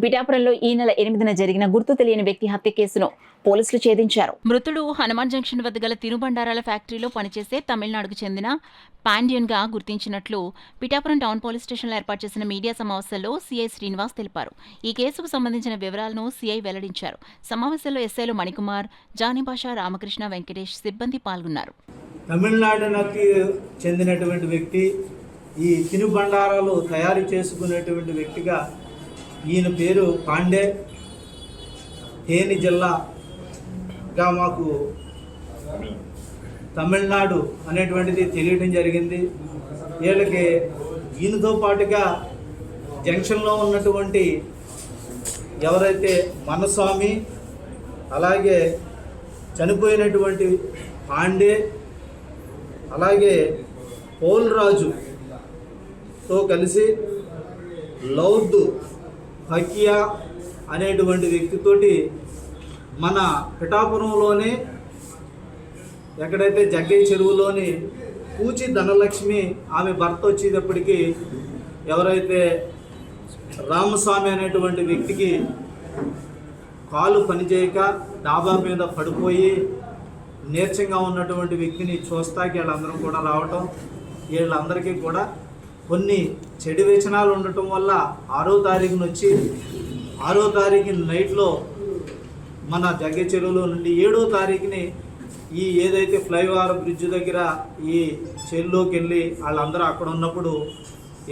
పిఠాపురంలో ఈ నెల 8న జరిగిన గుర్తు తెలియని వ్యక్తి హత్య కేసును పోలీసులు ఛేదించారు. మృతుడు హనుమాన్ జంక్షన్ వద్ద గల తినుబండారాల ఫ్యాక్టరీలో పనిచేసే తమిళనాడుకు చెందిన పాండ్యన్ గా గుర్తించినట్లు పిఠాపురం టౌన్ పోలీస్ స్టేషన్లో ఏర్పాటు చేసిన మీడియా సమావేశంలో సీఐ శ్రీనివాస్ తెలిపారు. ఈ కేసుకు సంబంధించిన వివరాలను సీఐ వెల్లడించారు. సమావేశంలో ఎస్ఐలు మణికుమార్, జానీభాష, రామకృష్ణ, వెంకటేష్ సిబ్బంది పాల్గొన్నారు. తమిళనాడుకి చెందినటువంటి వ్యక్తి, ఈ తినుబండారాలు తయారు చేసుకునేటువంటి వ్యక్తిగా ఈయన పేరు పాండే. తేని జిల్లాగా మాకు తమిళనాడు అనేటువంటిది తెలియడం జరిగింది. వీళ్ళకి ఈయనతో పాటుగా జంక్షన్లో ఉన్నటువంటి ఎవరైతే మనస్వామి, అలాగే చనిపోయినటువంటి పాండే, అలాగే పోల్రాజుతో కలిసి లౌద్ హకియా అనేటువంటి వ్యక్తితోటి మన పిఠాపురంలోనే ఎక్కడైతే జగ్గయ్య చెరువులోని పూచి ధనలక్ష్మి ఆమె భర్త వచ్చేటప్పటికి ఎవరైతే రామస్వామి అనేటువంటి వ్యక్తికి కాలు పనిచేయక డాబా మీద పడిపోయి నీరసంగా ఉన్నటువంటి వ్యక్తిని చూస్తాకి వీళ్ళందరూ కూడా రావటం, వీళ్ళందరికీ కూడా కొన్ని చెడు వ్యసనాలు ఉండటం వల్ల 6వ తారీఖున వచ్చి 6వ తారీఖు నైట్లో మన జగ్గయ్య చెరువులో నుండి 7వ తారీఖుని ఈ ఏదైతే ఫ్లైఓవర్ బ్రిడ్జ్ దగ్గర ఈ చెరువులోకి వెళ్ళి వాళ్ళందరూ అక్కడ ఉన్నప్పుడు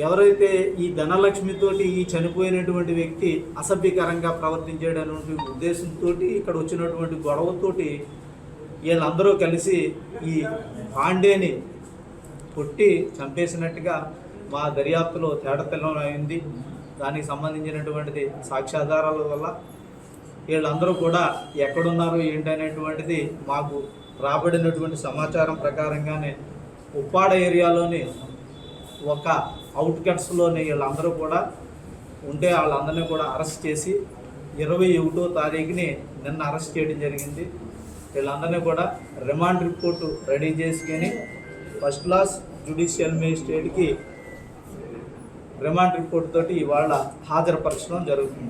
ఎవరైతే ఈ ధనలక్ష్మితోటి ఈ చనిపోయినటువంటి వ్యక్తి అసభ్యకరంగా ప్రవర్తించేటటువంటి ఉద్దేశంతో ఇక్కడ వచ్చినటువంటి గొడవతోటి వీళ్ళందరూ కలిసి ఈ పాండేని కొట్టి చంపేసినట్టుగా మా దర్యాప్తులో తేటతెల్లం అయింది. దానికి సంబంధించినటువంటిది సాక్ష్యాధారాల వల్ల వీళ్ళందరూ కూడా ఎక్కడున్నారు ఏంటనేటువంటిది మాకు రాబడినటువంటి సమాచారం ప్రకారంగానే ఉప్పాడ ఏరియాలోని ఒక అవుట్కట్స్లోని వీళ్ళందరూ కూడా ఉంటే వాళ్ళందరినీ కూడా అరెస్ట్ చేసి 21వ తారీఖుని నిన్న అరెస్ట్ చేయడం జరిగింది. వీళ్ళందరినీ కూడా రిమాండ్ రిపోర్టు రెడీ చేసుకొని ఫస్ట్ క్లాస్ జ్యుడిషియల్ మేజిస్ట్రేట్కి రిమాండ్ రిపోర్ట్ తోటి ఇవాళ హాజరుపరచడం జరుగుతుంది.